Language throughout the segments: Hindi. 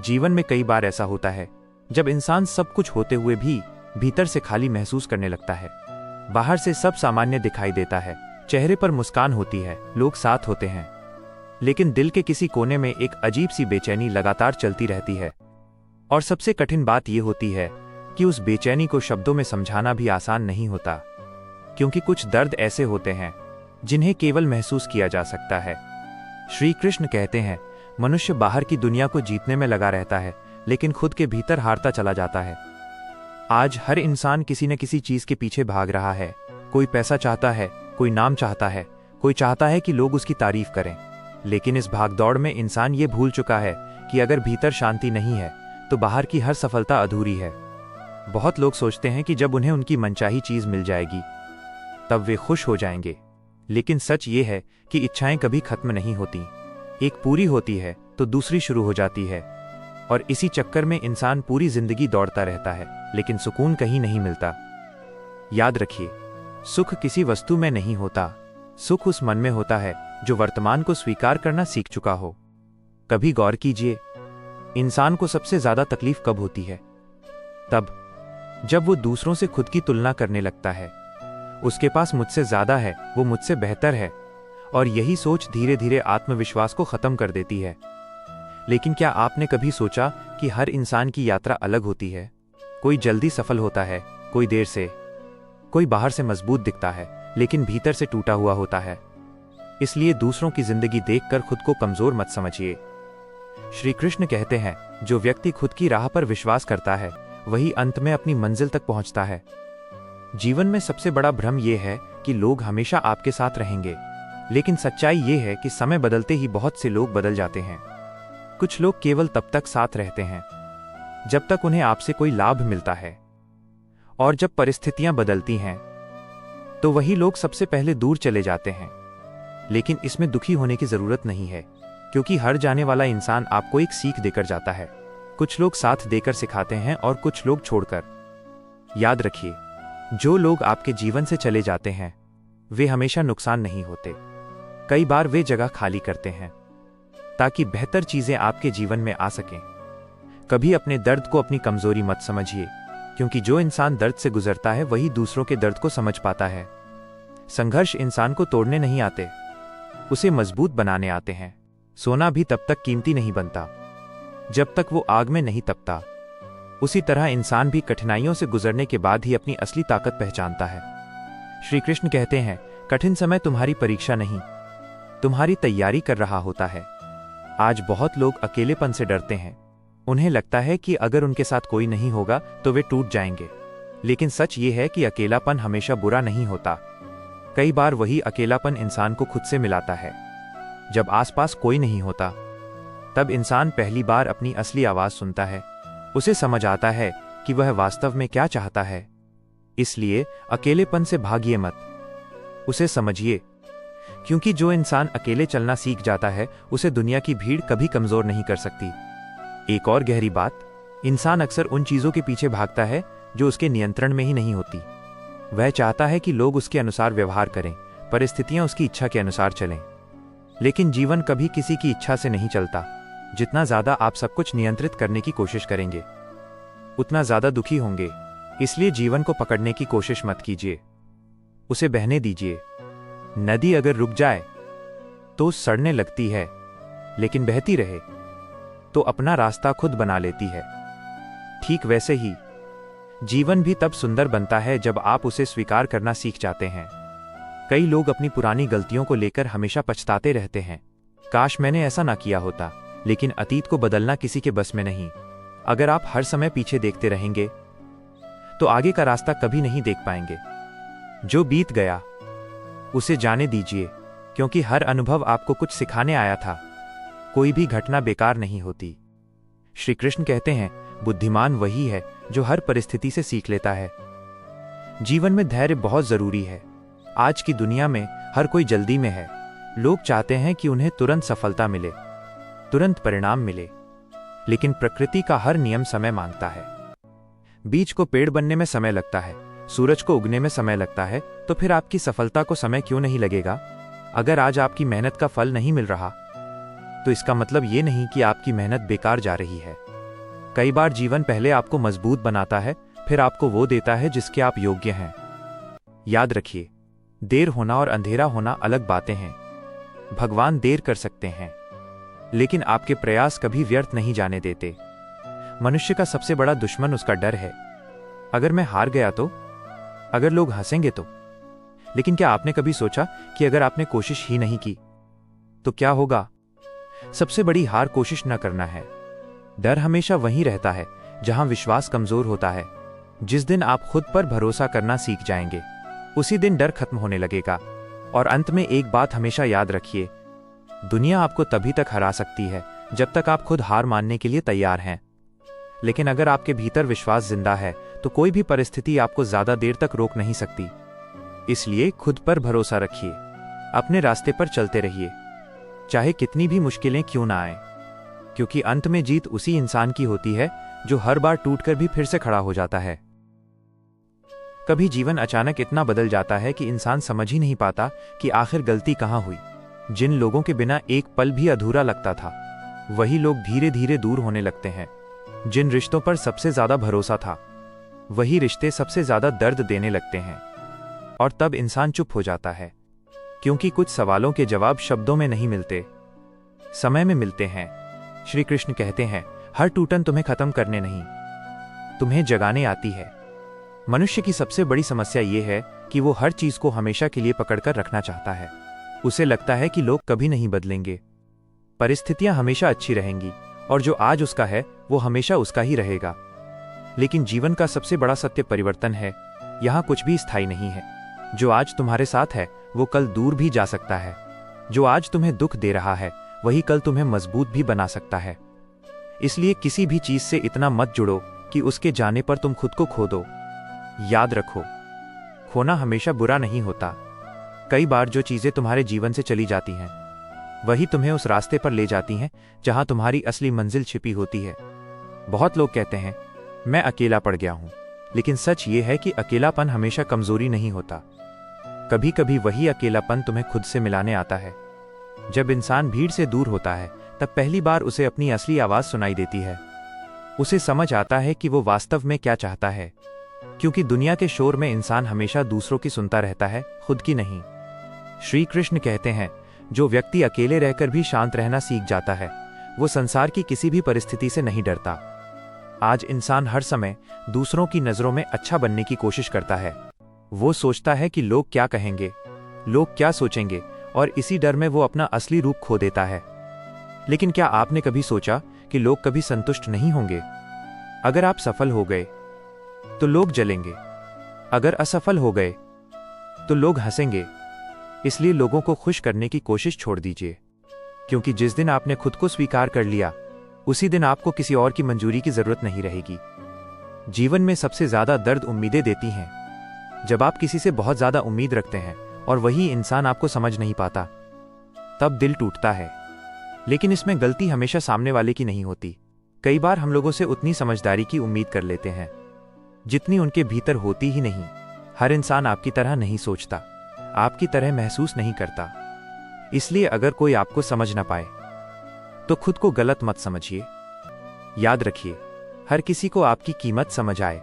जीवन में कई बार ऐसा होता है जब इंसान सब कुछ होते हुए भी भीतर से खाली महसूस करने लगता है। बाहर से सब सामान्य दिखाई देता है, चेहरे पर मुस्कान होती है, लोग साथ होते हैं, लेकिन दिल के किसी कोने में एक अजीब सी बेचैनी लगातार चलती रहती है। और सबसे कठिन बात यह होती है कि उस बेचैनी को शब्दों में समझाना भी आसान नहीं होता, क्योंकि कुछ दर्द ऐसे होते हैं जिन्हें केवल महसूस किया जा सकता है। श्री कृष्ण कहते हैं, मनुष्य बाहर की दुनिया को जीतने में लगा रहता है, लेकिन खुद के भीतर हारता चला जाता है। आज हर इंसान किसी न किसी चीज के पीछे भाग रहा है। कोई पैसा चाहता है, कोई नाम चाहता है, कोई चाहता है कि लोग उसकी तारीफ करें। लेकिन इस भागदौड़ में इंसान ये भूल चुका है कि अगर भीतर शांति नहीं है तो बाहर की हर सफलता अधूरी है। बहुत लोग सोचते हैं कि जब उन्हें उनकी मनचाही चीज मिल जाएगी तब वे खुश हो जाएंगे, लेकिन सच ये है कि इच्छाएं कभी खत्म नहीं होती। एक पूरी होती है तो दूसरी शुरू हो जाती है, और इसी चक्कर में इंसान पूरी जिंदगी दौड़ता रहता है, लेकिन सुकून कहीं नहीं मिलता। याद रखिए, सुख किसी वस्तु में नहीं होता, सुख उस मन में होता है जो वर्तमान को स्वीकार करना सीख चुका हो। कभी गौर कीजिए, इंसान को सबसे ज्यादा तकलीफ कब होती है? तब जब वो दूसरों से खुद की तुलना करने लगता है। उसके पास मुझसे ज्यादा है, वो मुझसे बेहतर है, और यही सोच धीरे धीरे आत्मविश्वास को खत्म कर देती है। लेकिन क्या आपने कभी सोचा कि हर इंसान की यात्रा अलग होती है? कोई जल्दी सफल होता है, कोई देर से, कोई बाहर से मजबूत दिखता है लेकिन भीतर से टूटा हुआ होता है। इसलिए दूसरों की जिंदगी देखकर खुद को कमजोर मत समझिए। श्री कृष्ण कहते हैं, जो व्यक्ति खुद की राह पर विश्वास करता है वही अंत में अपनी मंजिल तक पहुंचता है। जीवन में सबसे बड़ा भ्रम यह है कि लोग हमेशा आपके साथ रहेंगे, लेकिन सच्चाई यह है कि समय बदलते ही बहुत से लोग बदल जाते हैं। कुछ लोग केवल तब तक साथ रहते हैं जब तक उन्हें आपसे कोई लाभ मिलता है, और जब परिस्थितियां बदलती हैं तो वही लोग सबसे पहले दूर चले जाते हैं। लेकिन इसमें दुखी होने की जरूरत नहीं है, क्योंकि हर जाने वाला इंसान आपको एक सीख देकर जाता है। कुछ लोग साथ देकर सिखाते हैं और कुछ लोग छोड़कर। याद रखिए, जो लोग आपके जीवन से चले जाते हैं वे हमेशा नुकसान नहीं होते। कई बार वे जगह खाली करते हैं ताकि बेहतर चीजें आपके जीवन में आ सकें। कभी अपने दर्द को अपनी कमजोरी मत समझिए, क्योंकि जो इंसान दर्द से गुजरता है वही दूसरों के दर्द को समझ पाता है। संघर्ष इंसान को तोड़ने नहीं आते, उसे मजबूत बनाने आते हैं। सोना भी तब तक कीमती नहीं बनता जब तक वो आग में नहीं तपता। उसी तरह इंसान भी कठिनाइयों से गुजरने के बाद ही अपनी असली ताकत पहचानता है। श्री कृष्ण कहते हैं, कठिन समय तुम्हारी परीक्षा नहीं, तुम्हारी तैयारी कर रहा होता है। आज बहुत लोग अकेलेपन से डरते हैं। उन्हें लगता है कि अगर उनके साथ कोई नहीं होगा तो वे टूट जाएंगे। लेकिन सच ये है कि अकेलापन हमेशा बुरा नहीं होता। कई बार वही अकेलापन इंसान को खुद से मिलाता है। जब आसपास कोई नहीं होता तब इंसान पहली बार अपनी असली आवाज सुनता है। उसे समझ आता है कि वह वास्तव में क्या चाहता है। इसलिए अकेलेपन से भागिए मत, उसे समझिए, क्योंकि जो इंसान अकेले चलना सीख जाता है उसे दुनिया की भीड़ कभी कमजोर नहीं कर सकती। एक और गहरी बात, इंसान अक्सर उन चीजों के पीछे भागता है जो उसके नियंत्रण में ही नहीं होती। वह चाहता है कि लोग उसके अनुसार व्यवहार करें, परिस्थितियां उसकी इच्छा के अनुसार चलें। लेकिन जीवन कभी किसी की इच्छा से नहीं चलता। जितना ज्यादा आप सब कुछ नियंत्रित करने की कोशिश करेंगे उतना ज्यादा दुखी होंगे। इसलिए जीवन को पकड़ने की कोशिश मत कीजिए, उसे बहने दीजिए। नदी अगर रुक जाए तो सड़ने लगती है, लेकिन बहती रहे तो अपना रास्ता खुद बना लेती है। ठीक वैसे ही जीवन भी तब सुंदर बनता है जब आप उसे स्वीकार करना सीख जाते हैं। कई लोग अपनी पुरानी गलतियों को लेकर हमेशा पछताते रहते हैं। काश मैंने ऐसा ना किया होता, लेकिन अतीत को बदलना किसी के बस में नहीं। अगर आप हर समय पीछे देखते रहेंगे तो आगे का रास्ता कभी नहीं देख पाएंगे। जो बीत गया उसे जाने दीजिए, क्योंकि हर अनुभव आपको कुछ सिखाने आया था। कोई भी घटना बेकार नहीं होती। श्री कृष्ण कहते हैं, बुद्धिमान वही है जो हर परिस्थिति से सीख लेता है। जीवन में धैर्य बहुत जरूरी है। आज की दुनिया में हर कोई जल्दी में है। लोग चाहते हैं कि उन्हें तुरंत सफलता मिले, तुरंत परिणाम मिले, लेकिन प्रकृति का हर नियम समय मांगता है। बीज को पेड़ बनने में समय लगता है, सूरज को उगने में समय लगता है, तो फिर आपकी सफलता को समय क्यों नहीं लगेगा? अगर आज आपकी मेहनत का फल नहीं मिल रहा तो इसका मतलब ये नहीं कि आपकी मेहनत बेकार जा रही है। कई बार जीवन पहले आपको मजबूत बनाता है, फिर आपको वो देता है जिसके आप योग्य हैं। याद रखिए, देर होना और अंधेरा होना अलग बातें हैं। भगवान देर कर सकते हैं, लेकिन आपके प्रयास कभी व्यर्थ नहीं जाने देते। मनुष्य का सबसे बड़ा दुश्मन उसका डर है। अगर मैं हार गया तो? अगर लोग हंसेंगे तो? लेकिन क्या आपने कभी सोचा कि अगर आपने कोशिश ही नहीं की तो क्या होगा? सबसे बड़ी हार कोशिश न करना है। डर हमेशा वहीं रहता है जहां विश्वास कमजोर होता है। जिस दिन आप खुद पर भरोसा करना सीख जाएंगे, उसी दिन डर खत्म होने लगेगा। और अंत में एक बात हमेशा याद रखिए, दुनिया आपको तभी तक हरा सकती है जब तक आप खुद हार मानने के लिए तैयार हैं। लेकिन अगर आपके भीतर विश्वास जिंदा है तो कोई भी परिस्थिति आपको ज्यादा देर तक रोक नहीं सकती। इसलिए खुद पर भरोसा रखिए, अपने रास्ते पर चलते रहिए, चाहे कितनी भी मुश्किलें क्यों ना आए, क्योंकि अंत में जीत उसी इंसान की होती है जो हर बार टूटकर भी फिर से खड़ा हो जाता है। कभी जीवन अचानक इतना बदल जाता है कि इंसान समझ ही नहीं पाता कि आखिर गलती कहां हुई। जिन लोगों के बिना एक पल भी अधूरा लगता था, वही लोग धीरे धीरे दूर होने लगते हैं। जिन रिश्तों पर सबसे ज्यादा भरोसा था, वही रिश्ते सबसे ज्यादा दर्द देने लगते हैं। और तब इंसान चुप हो जाता है, क्योंकि कुछ सवालों के जवाब शब्दों में नहीं मिलते, समय में मिलते हैं। श्री कृष्ण कहते हैं, हर टूटन तुम्हें खत्म करने नहीं, तुम्हें जगाने आती है। मनुष्य की सबसे बड़ी समस्या यह है कि वो हर चीज को हमेशा के लिए पकड़कर रखना चाहता है। उसे लगता है कि लोग कभी नहीं बदलेंगे, परिस्थितियां हमेशा अच्छी रहेंगी, और जो आज उसका है वो हमेशा उसका ही रहेगा। लेकिन जीवन का सबसे बड़ा सत्य परिवर्तन है। यहां कुछ भी स्थायी नहीं है। जो आज तुम्हारे साथ है वो कल दूर भी जा सकता है। जो आज तुम्हें दुख दे रहा है वही कल तुम्हें मजबूत भी बना सकता है। इसलिए किसी भी चीज से इतना मत जुड़ो कि उसके जाने पर तुम खुद को खो दो। याद रखो, खोना हमेशा बुरा नहीं होता। कई बार जो चीजें तुम्हारे जीवन से चली जाती हैं, वही तुम्हें उस रास्ते पर ले जाती हैं जहां तुम्हारी असली मंजिल छिपी होती है। बहुत लोग कहते हैं, मैं अकेला पड़ गया हूं, लेकिन सच ये है कि अकेलापन हमेशा कमजोरी नहीं होता। कभी कभी वही अकेलापन तुम्हें खुद से मिलाने आता है। जब इंसान भीड़ से दूर होता है, तब पहली बार उसे अपनी असली आवाज सुनाई देती है। उसे समझ आता है कि वो वास्तव में क्या चाहता है, क्योंकि दुनिया के शोर में इंसान हमेशा दूसरों की सुनता रहता है, खुद की नहीं। श्री कृष्ण कहते हैं, जो व्यक्ति अकेले रहकर भी शांत रहना सीख जाता है, वो संसार की किसी भी परिस्थिति से नहीं डरता। आज इंसान हर समय दूसरों की नजरों में अच्छा बनने की कोशिश करता है। वो सोचता है कि लोग क्या कहेंगे, लोग क्या सोचेंगे, और इसी डर में वो अपना असली रूप खो देता है। लेकिन क्या आपने कभी सोचा कि लोग कभी संतुष्ट नहीं होंगे? अगर आप सफल हो गए तो लोग जलेंगे, अगर असफल हो गए तो लोग हंसेंगे। इसलिए लोगों को खुश करने की कोशिश छोड़ दीजिए, क्योंकि जिस दिन आपने खुद को स्वीकार कर लिया, उसी दिन आपको किसी और की मंजूरी की जरूरत नहीं रहेगी। जीवन में सबसे ज्यादा दर्द उम्मीदें देती हैं। जब आप किसी से बहुत ज्यादा उम्मीद रखते हैं और वही इंसान आपको समझ नहीं पाता, तब दिल टूटता है। लेकिन इसमें गलती हमेशा सामने वाले की नहीं होती। कई बार हम लोगों से उतनी समझदारी की उम्मीद कर लेते हैं जितनी उनके भीतर होती ही नहीं। हर इंसान आपकी तरह नहीं सोचता, आपकी तरह महसूस नहीं करता। इसलिए अगर कोई आपको समझ ना पाए तो खुद को गलत मत समझिए। याद रखिए, हर किसी को आपकी कीमत समझ आए,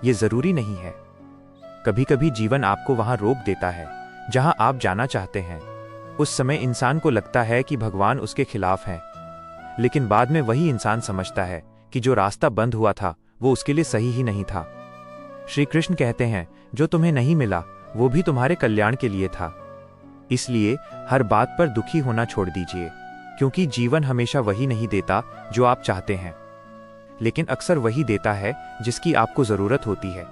ये जरूरी नहीं है। कभी कभी जीवन आपको वहां रोक देता है जहां आप जाना चाहते हैं। उस समय इंसान को लगता है कि भगवान उसके खिलाफ है, लेकिन बाद में वही इंसान समझता है कि जो रास्ता बंद हुआ था वो उसके लिए सही ही नहीं था। श्री कृष्ण कहते हैं, जो तुम्हें नहीं मिला वो भी तुम्हारे कल्याण के लिए था। इसलिए हर बात पर दुखी होना छोड़ दीजिए, क्योंकि जीवन हमेशा वही नहीं देता जो आप चाहते हैं, लेकिन अक्सर वही देता है जिसकी आपको जरूरत होती है।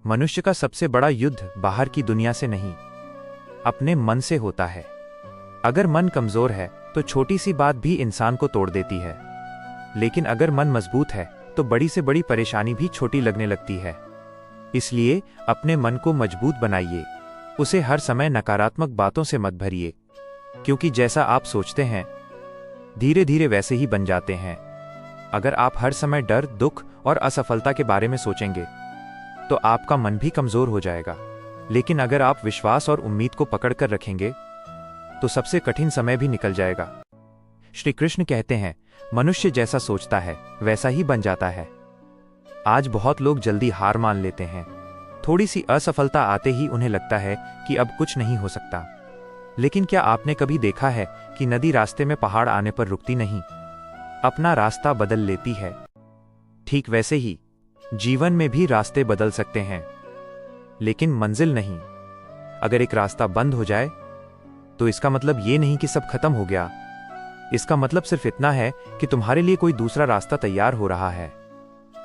मनुष्य का सबसे बड़ा युद्ध बाहर की दुनिया से नहीं, अपने मन से होता है। अगर मन कमजोर है तो छोटी सी बात भी इंसान को तोड़ देती है, लेकिन अगर मन मजबूत है तो बड़ी से बड़ी परेशानी भी छोटी लगने लगती है। इसलिए अपने मन को मजबूत बनाइए, उसे हर समय नकारात्मक बातों से मत भरिए, क्योंकि जैसा आप सोचते हैं धीरे धीरे वैसे ही बन जाते हैं। अगर आप हर समय डर, दुख और असफलता के बारे में सोचेंगे तो आपका मन भी कमजोर हो जाएगा। लेकिन अगर आप विश्वास और उम्मीद को पकड़कर रखेंगे तो सबसे कठिन समय भी निकल जाएगा। श्री कृष्ण कहते हैं, मनुष्य जैसा सोचता है वैसा ही बन जाता है। आज बहुत लोग जल्दी हार मान लेते हैं। थोड़ी सी असफलता आते ही उन्हें लगता है कि अब कुछ नहीं हो सकता। लेकिन क्या आपने कभी देखा है कि नदी रास्ते में पहाड़ आने पर रुकती नहीं, अपना रास्ता बदल लेती है। ठीक वैसे ही जीवन में भी रास्ते बदल सकते हैं, लेकिन मंजिल नहीं। अगर एक रास्ता बंद हो जाए तो इसका मतलब ये नहीं कि सब खत्म हो गया। इसका मतलब सिर्फ इतना है कि तुम्हारे लिए कोई दूसरा रास्ता तैयार हो रहा है।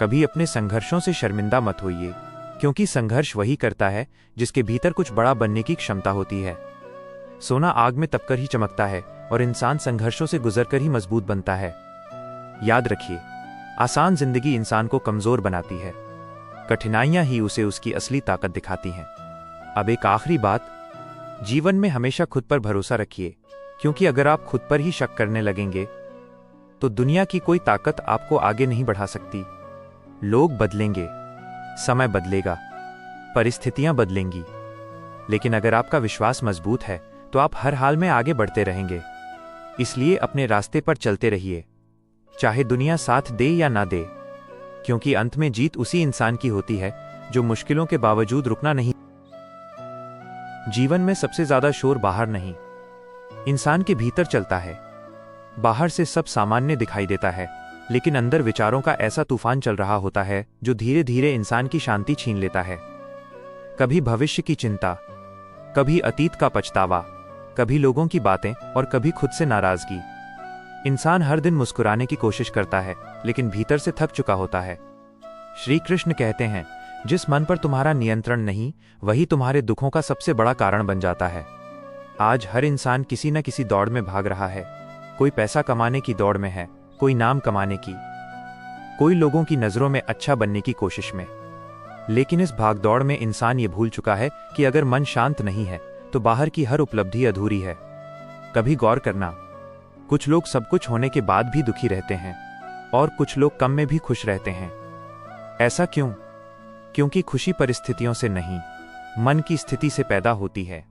कभी अपने संघर्षों से शर्मिंदा मत होइए, क्योंकि संघर्ष वही करता है जिसके भीतर कुछ बड़ा बनने की क्षमता होती है। सोना आग में तपकर ही चमकता है और इंसान संघर्षों से गुजरकर ही मजबूत बनता है। याद रखिए, आसान जिंदगी इंसान को कमजोर बनाती है, कठिनाइयां ही उसे उसकी असली ताकत दिखाती हैं। अब एक आखिरी बात, जीवन में हमेशा खुद पर भरोसा रखिए, क्योंकि अगर आप खुद पर ही शक करने लगेंगे तो दुनिया की कोई ताकत आपको आगे नहीं बढ़ा सकती। लोग बदलेंगे, समय बदलेगा, परिस्थितियां बदलेंगी, लेकिन अगर आपका विश्वास मजबूत है तो आप हर हाल में आगे बढ़ते रहेंगे। इसलिए अपने रास्ते पर चलते रहिए, चाहे दुनिया साथ दे या ना दे, क्योंकि अंत में जीत उसी इंसान की होती है जो मुश्किलों के बावजूद रुकना नहीं। जीवन में सबसे ज्यादा शोर बाहर नहीं, इंसान के भीतर चलता है। बाहर से सब सामान्य दिखाई देता है, लेकिन अंदर विचारों का ऐसा तूफान चल रहा होता है जो धीरे धीरे इंसान की शांति छीन लेता है। कभी भविष्य की चिंता, कभी अतीत का पछतावा, कभी लोगों की बातें और कभी खुद से नाराजगी। इंसान हर दिन मुस्कुराने की कोशिश करता है, लेकिन भीतर से थक चुका होता है। श्री कृष्ण कहते हैं, जिस मन पर तुम्हारा नियंत्रण नहीं, वही तुम्हारे दुखों का सबसे बड़ा कारण बन जाता है। आज हर इंसान किसी न किसी दौड़ में भाग रहा है। कोई पैसा कमाने की दौड़ में है, कोई नाम कमाने की, कोई लोगों की नजरों में अच्छा बनने की कोशिश में। लेकिन इस भागदौड़ में इंसान ये भूल चुका है कि अगर मन शांत नहीं है तो बाहर की हर उपलब्धि अधूरी है। कभी गौर करना, कुछ लोग सब कुछ होने के बाद भी दुखी रहते हैं और कुछ लोग कम में भी खुश रहते हैं। ऐसा क्यों? क्योंकि खुशी परिस्थितियों से नहीं, मन की स्थिति से पैदा होती है।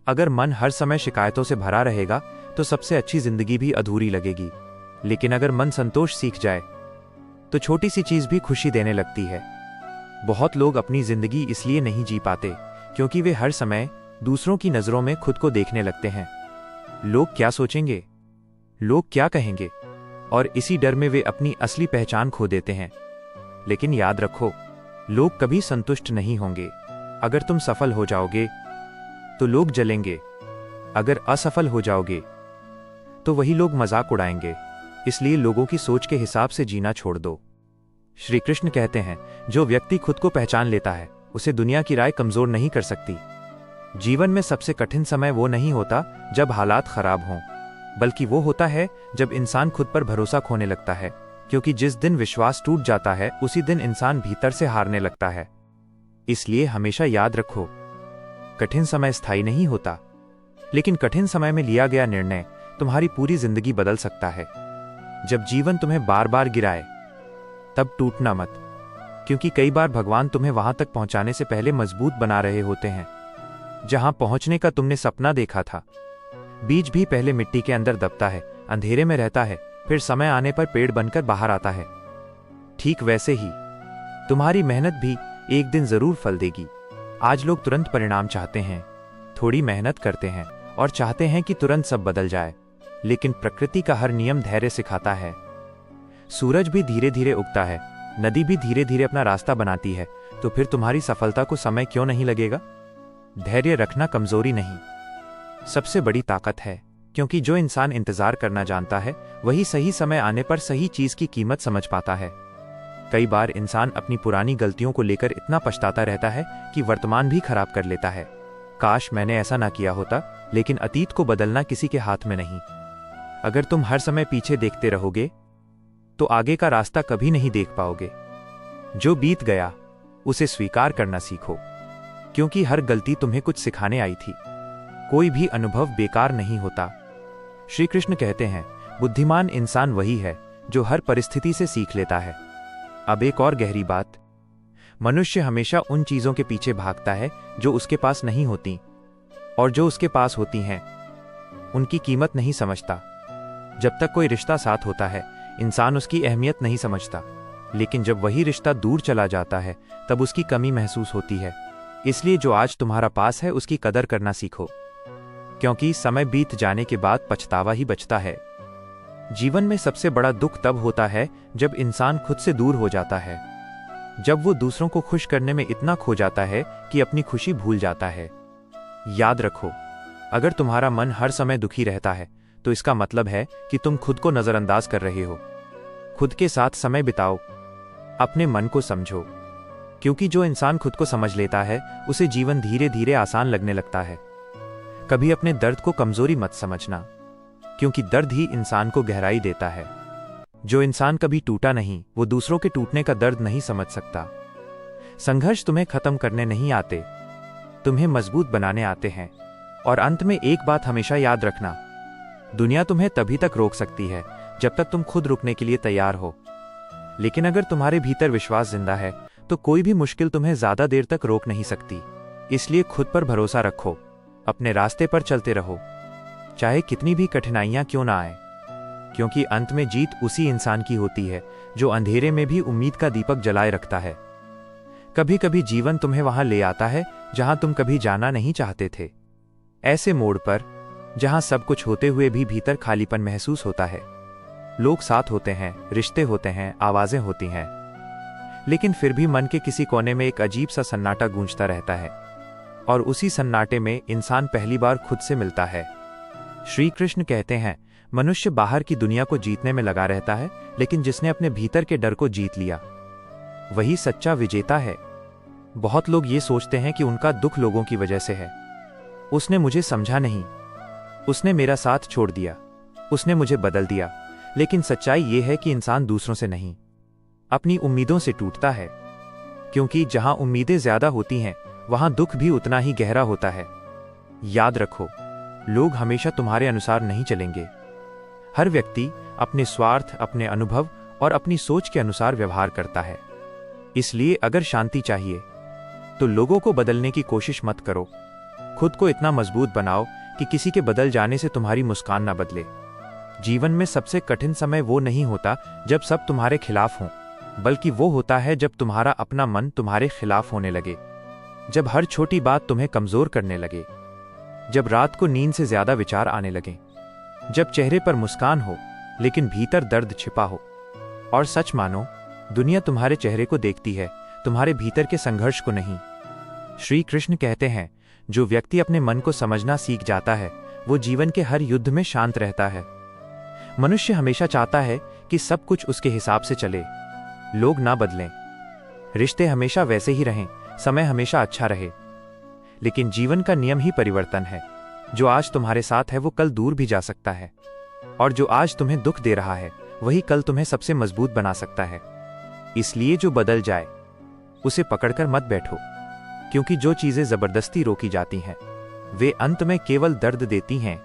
अगर मन हर समय शिकायतों से भरा रहेगा तो सबसे अच्छी जिंदगी भी अधूरी लगेगी। लेकिन अगर मन संतोष सीख जाए तो छोटी सी चीज भी खुशी देने लगती है। बहुत लोग अपनी जिंदगी इसलिए नहीं जी पाते क्योंकि वे हर समय दूसरों की नजरों में खुद को देखने लगते हैं। लोग क्या सोचेंगे, लोग क्या कहेंगे, और इसी डर में वे अपनी असली पहचान खो देते हैं। लेकिन याद रखो, लोग कभी संतुष्ट नहीं होंगे। अगर तुम सफल हो जाओगे तो लोग जलेंगे, अगर असफल हो जाओगे तो वही लोग मजाक उड़ाएंगे। इसलिए लोगों की सोच के हिसाब से जीना छोड़ दो। श्री कृष्ण कहते हैं, जो व्यक्ति खुद को पहचान लेता है उसे दुनिया की राय कमजोर नहीं कर सकती। जीवन में सबसे कठिन समय वो नहीं होता जब हालात खराब हों, बल्कि वो होता है जब इंसान खुद पर भरोसा खोने लगता है। क्योंकि जिस दिन विश्वास टूट जाता है उसी दिन इंसान भीतर से हारने लगता है। इसलिए हमेशा याद रखो, कठिन समय स्थायी नहीं होता, लेकिन कठिन समय में लिया गया निर्णय तुम्हारी पूरी जिंदगी बदल सकता है। जब जीवन तुम्हें बार बार गिराए तब टूटना मत, क्योंकि कई बार भगवान तुम्हें वहां तक पहुंचाने से पहले मजबूत बना रहे होते हैं जहां पहुंचने का तुमने सपना देखा था। बीज भी पहले मिट्टी के अंदर दबता है, अंधेरे में रहता है, फिर समय आने पर पेड़ बनकर बाहर आता है। ठीक वैसे ही तुम्हारी मेहनत भी एक दिन जरूर फल देगी। आज लोग तुरंत परिणाम चाहते हैं, थोड़ी मेहनत करते हैं और चाहते हैं कि तुरंत सब बदल जाए। लेकिन प्रकृति का हर नियम धैर्य सिखाता है। सूरज भी धीरे धीरे उगता है, नदी भी धीरे धीरे अपना रास्ता बनाती है। तो फिर तुम्हारी सफलता को समय क्यों नहीं लगेगा? धैर्य रखना कमजोरी नहीं, सबसे बड़ी ताकत है। क्योंकि जो इंसान इंतजार करना जानता है वही सही समय आने पर सही चीज की कीमत समझ पाता है। कई बार इंसान अपनी पुरानी गलतियों को लेकर इतना पछताता रहता है कि वर्तमान भी खराब कर लेता है। काश मैंने ऐसा ना किया होता, लेकिन अतीत को बदलना किसी के हाथ में नहीं। अगर तुम हर समय पीछे देखते रहोगे तो आगे का रास्ता कभी नहीं देख पाओगे। जो बीत गया उसे स्वीकार करना सीखो, क्योंकि हर गलती तुम्हें कुछ सिखाने आई थी। कोई भी अनुभव बेकार नहीं होता। श्री कृष्ण कहते हैं, बुद्धिमान इंसान वही है जो हर परिस्थिति से सीख लेता है। अब एक और गहरी बात, मनुष्य हमेशा उन चीजों के पीछे भागता है जो उसके पास नहीं होती, और जो उसके पास होती हैं उनकी कीमत नहीं समझता। जब तक कोई रिश्ता साथ होता है इंसान उसकी अहमियत नहीं समझता, लेकिन जब वही रिश्ता दूर चला जाता है तब उसकी कमी महसूस होती है। इसलिए जो आज तुम्हारा पास है उसकी कदर करना सीखो, क्योंकि समय बीत जाने के बाद पछतावा ही बचता है। जीवन में सबसे बड़ा दुख तब होता है जब इंसान खुद से दूर हो जाता है, जब वो दूसरों को खुश करने में इतना खो जाता है कि अपनी खुशी भूल जाता है। याद रखो, अगर तुम्हारा मन हर समय दुखी रहता है तो इसका मतलब है कि तुम खुद को नजरअंदाज कर रहे हो। खुद के साथ समय बिताओ, अपने मन को समझो, क्योंकि जो इंसान खुद को समझ लेता है उसे जीवन धीरे धीरे आसान लगने लगता है। कभी अपने दर्द को कमजोरी मत समझना, क्योंकि दर्द ही इंसान को गहराई देता है। जो इंसान कभी टूटा नहीं वो दूसरों के टूटने का दर्द नहीं समझ सकता। संघर्ष तुम्हें खत्म करने नहीं आते, तुम्हें मजबूत बनाने आते हैं। और अंत में एक बात हमेशा याद रखना, दुनिया तुम्हें तभी तक रोक सकती है जब तक तुम खुद रुकने के लिए तैयार हो, लेकिन अगर तुम्हारे भीतर विश्वास जिंदा है तो कोई भी मुश्किल तुम्हें ज्यादा देर तक रोक नहीं सकती। इसलिए खुद पर भरोसा रखो, अपने रास्ते पर चलते रहो, चाहे कितनी भी कठिनाइयां क्यों ना आए, क्योंकि अंत में जीत उसी इंसान की होती है जो अंधेरे में भी उम्मीद का दीपक जलाए रखता है। कभी कभी जीवन तुम्हें वहां ले आता है जहां तुम कभी जाना नहीं चाहते थे, ऐसे मोड़ पर जहां सब कुछ होते हुए भी भीतर खालीपन महसूस होता है। लोग साथ होते हैं, रिश्ते होते हैं, आवाजें होती हैं, लेकिन फिर भी मन के किसी कोने में एक अजीब सा सन्नाटा गूंजता रहता है, और उसी सन्नाटे में इंसान पहली बार खुद से मिलता है। श्री कृष्ण कहते हैं, मनुष्य बाहर की दुनिया को जीतने में लगा रहता है, लेकिन जिसने अपने भीतर के डर को जीत लिया वही सच्चा विजेता है। बहुत लोग ये सोचते हैं कि उनका दुख लोगों की वजह से है, उसने मुझे समझा नहीं, उसने मेरा साथ छोड़ दिया, उसने मुझे बदल दिया। लेकिन सच्चाई ये है कि इंसान दूसरों से नहीं, अपनी उम्मीदों से टूटता है, क्योंकि जहां उम्मीदें ज्यादा होती हैं वहां दुख भी उतना ही गहरा होता है। याद रखो, लोग हमेशा तुम्हारे अनुसार नहीं चलेंगे। हर व्यक्ति अपने स्वार्थ, अपने अनुभव और अपनी सोच के अनुसार व्यवहार करता है। इसलिए अगर शांति चाहिए तो लोगों को बदलने की कोशिश मत करो, खुद को इतना मजबूत बनाओ कि किसी के बदल जाने से तुम्हारी मुस्कान ना बदले। जीवन में सबसे कठिन समय वो नहीं होता जब सब तुम्हारे खिलाफ हों, बल्कि वो होता है जब तुम्हारा अपना मन तुम्हारे खिलाफ होने लगे, जब हर छोटी बात तुम्हें कमजोर करने लगे, जब रात को नींद से ज्यादा विचार आने लगे, जब चेहरे पर मुस्कान हो लेकिन भीतर दर्द छिपा हो। और सच मानो, दुनिया तुम्हारे चेहरे को देखती है, तुम्हारे भीतर के संघर्ष को नहीं। श्री कृष्ण कहते हैं, जो व्यक्ति अपने मन को समझना सीख जाता है वो जीवन के हर युद्ध में शांत रहता है। मनुष्य हमेशा चाहता है कि सब कुछ उसके हिसाब से चले, लोग ना बदलें, रिश्ते हमेशा वैसे ही रहें, समय हमेशा अच्छा रहे। लेकिन जीवन का नियम ही परिवर्तन है। जो आज तुम्हारे साथ है वो कल दूर भी जा सकता है, और जो आज तुम्हें दुख दे रहा है वही कल तुम्हें सबसे मजबूत बना सकता है। इसलिए जो बदल जाए उसे पकड़कर मत बैठो, क्योंकि जो चीजें जबरदस्ती रोकी जाती हैं वे अंत में केवल दर्द देती हैं।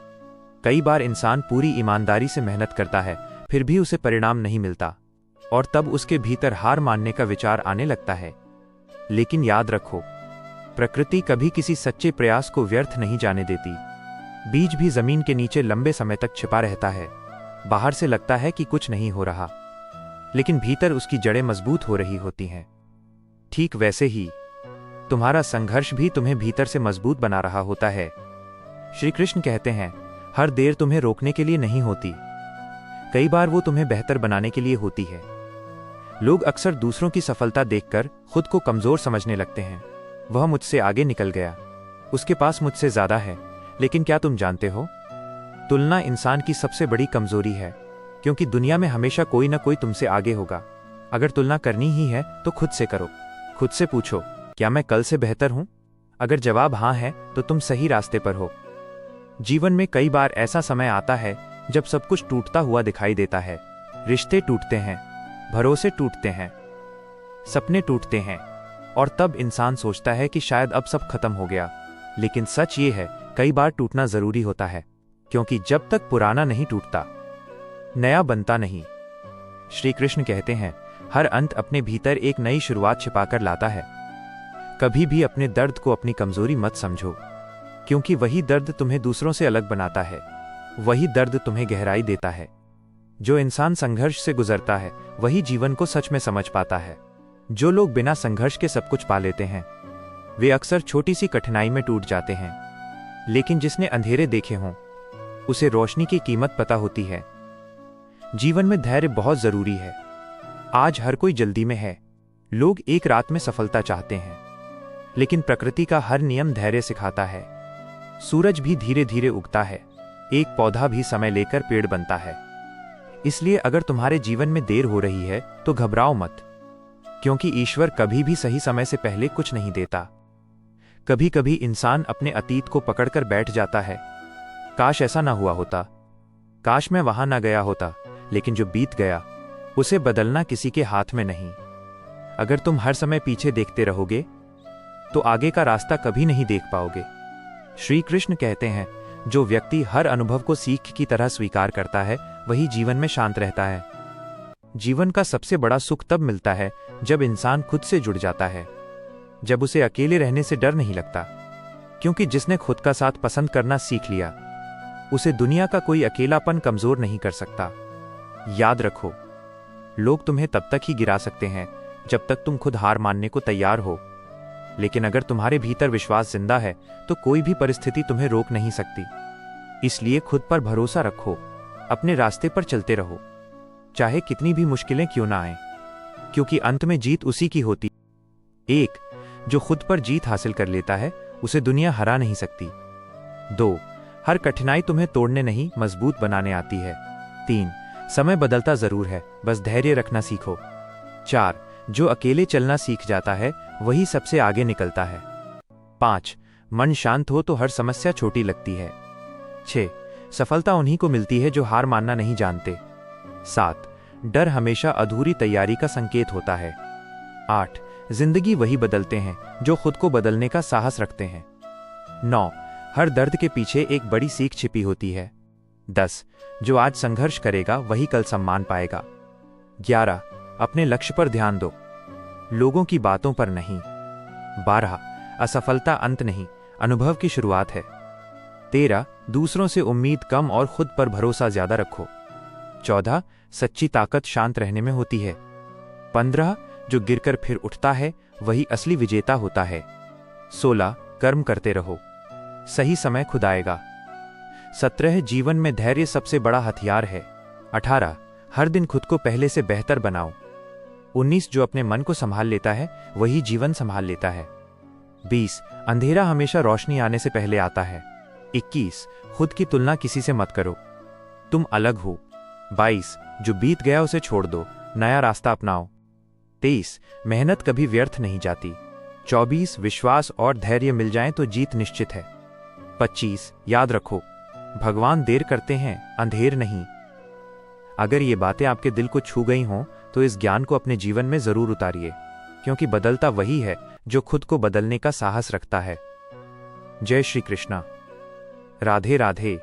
कई बार इंसान पूरी ईमानदारी से मेहनत करता है, फिर भी उसे परिणाम नहीं मिलता, और तब उसके भीतर हार मानने का विचार आने लगता है। लेकिन याद रखो, प्रकृति कभी किसी सच्चे प्रयास को व्यर्थ नहीं जाने देती। बीज भी जमीन के नीचे लंबे समय तक छिपा रहता है। बाहर से लगता है कि कुछ नहीं हो रहा, लेकिन भीतर उसकी जड़ें मजबूत हो रही होती हैं। ठीक वैसे ही तुम्हारा संघर्ष भी तुम्हें भीतर से मजबूत बना रहा होता है। श्री कृष्ण कहते हैं, हर देर तुम्हें रोकने के लिए नहीं होती, कई बार वो तुम्हें बेहतर बनाने के लिए होती है। लोग अक्सर दूसरों की सफलता देखकर खुद को कमजोर समझने लगते हैं। वह मुझसे आगे निकल गया, उसके पास मुझसे ज्यादा है। लेकिन क्या तुम जानते हो, तुलना इंसान की सबसे बड़ी कमजोरी है, क्योंकि दुनिया में हमेशा कोई ना कोई तुमसे आगे होगा। अगर तुलना करनी ही है तो खुद से करो। खुद से पूछो, क्या मैं कल से बेहतर हूं? अगर जवाब हां है तो तुम सही रास्ते पर हो। जीवन में कई बार ऐसा समय आता है जब सब कुछ टूटता हुआ दिखाई देता है। रिश्ते टूटते हैं, भरोसे टूटते हैं, सपने टूटते हैं, और तब इंसान सोचता है कि शायद अब सब खत्म हो गया। लेकिन सच ये है, कई बार टूटना जरूरी होता है, क्योंकि जब तक पुराना नहीं टूटता नया बनता नहीं। श्री कृष्ण कहते हैं, हर अंत अपने भीतर एक नई शुरुआत छिपाकर लाता है। कभी भी अपने दर्द को अपनी कमजोरी मत समझो, क्योंकि वही दर्द तुम्हें दूसरों से अलग बनाता है, वही दर्द तुम्हें गहराई देता है। जो इंसान संघर्ष से गुजरता है वही जीवन को सच में समझ पाता है। जो लोग बिना संघर्ष के सब कुछ पा लेते हैं वे अक्सर छोटी सी कठिनाई में टूट जाते हैं, लेकिन जिसने अंधेरे देखे हों उसे रोशनी की कीमत पता होती है। जीवन में धैर्य बहुत जरूरी है। आज हर कोई जल्दी में है। लोग एक रात में सफलता चाहते हैं, लेकिन प्रकृति का हर नियम धैर्य सिखाता है। सूरज भी धीरे धीरे उगता है, एक पौधा भी समय लेकर पेड़ बनता है। इसलिए अगर तुम्हारे जीवन में देर हो रही है तो घबराओ मत, क्योंकि ईश्वर कभी भी सही समय से पहले कुछ नहीं देता। कभी कभी इंसान अपने अतीत को पकड़कर बैठ जाता है, काश ऐसा ना हुआ होता, काश मैं वहां ना गया होता। लेकिन जो बीत गया उसे बदलना किसी के हाथ में नहीं। अगर तुम हर समय पीछे देखते रहोगे तो आगे का रास्ता कभी नहीं देख पाओगे। श्री कृष्ण कहते हैं, जो व्यक्ति हर अनुभव को सीख की तरह स्वीकार करता है वही जीवन में शांत रहता है। जीवन का सबसे बड़ा सुख तब मिलता है जब इंसान खुद से जुड़ जाता है, जब उसे अकेले रहने से डर नहीं लगता, क्योंकि जिसने खुद का साथ पसंद करना सीख लिया उसे दुनिया का कोई अकेलापन कमजोर नहीं कर सकता। याद रखो, लोग तुम्हें तब तक ही गिरा सकते हैं जब तक तुम खुद हार मानने को तैयार हो, लेकिन अगर तुम्हारे भीतर विश्वास जिंदा है तो कोई भी परिस्थिति तुम्हें रोक नहीं सकती। इसलिए खुद पर भरोसा रखो, अपने रास्ते पर चलते रहो, चाहे कितनी भी मुश्किलें क्यों ना आए, क्योंकि अंत में जीत उसी की होती। एक, जो खुद पर जीत हासिल कर लेता है उसे दुनिया हरा नहीं सकती। 2, हर कठिनाई तुम्हें तोड़ने नहीं मजबूत बनाने आती है। 3, समय बदलता जरूर है, बस धैर्य रखना सीखो। 4, जो अकेले चलना सीख जाता है वही सबसे आगे निकलता है। 5, मन शांत हो तो हर समस्या छोटी लगती है। 6, सफलता उन्हीं को मिलती है जो हार मानना नहीं जानते। 7, डर हमेशा अधूरी तैयारी का संकेत होता है। 8, जिंदगी वही बदलते हैं जो खुद को बदलने का साहस रखते हैं। 9, हर दर्द के पीछे एक बड़ी सीख छिपी होती है। 10, जो आज संघर्ष करेगा वही कल सम्मान पाएगा। 11, अपने लक्ष्य पर ध्यान दो, लोगों की बातों पर नहीं। 12, असफलता अंत नहीं, अनुभव की शुरुआत है। 13, दूसरों से उम्मीद कम और खुद पर भरोसा ज्यादा रखो। 14, सच्ची ताकत शांत रहने में होती है। 15, जो गिरकर फिर उठता है वही असली विजेता होता है। 16, कर्म करते रहो, सही समय खुद आएगा। 17, जीवन में धैर्य सबसे बड़ा हथियार है। 18, हर दिन खुद को पहले से बेहतर बनाओ। 19, जो अपने मन को संभाल लेता है वही जीवन संभाल लेता है। 20, अंधेरा हमेशा रोशनी आने से पहले आता है। 21, खुद की तुलना किसी से मत करो, तुम अलग हो। 22, जो बीत गया उसे छोड़ दो, नया रास्ता अपनाओ। 23, मेहनत कभी व्यर्थ नहीं जाती। 24, विश्वास और धैर्य मिल जाए तो जीत निश्चित है। 25, याद रखो, भगवान देर करते हैं, अंधेर नहीं। अगर ये बातें आपके दिल को छू गई हों तो इस ज्ञान को अपने जीवन में जरूर उतारिए, क्योंकि बदलता वही है जो खुद को बदलने का साहस रखता है। जय श्री कृष्णा। राधे राधे।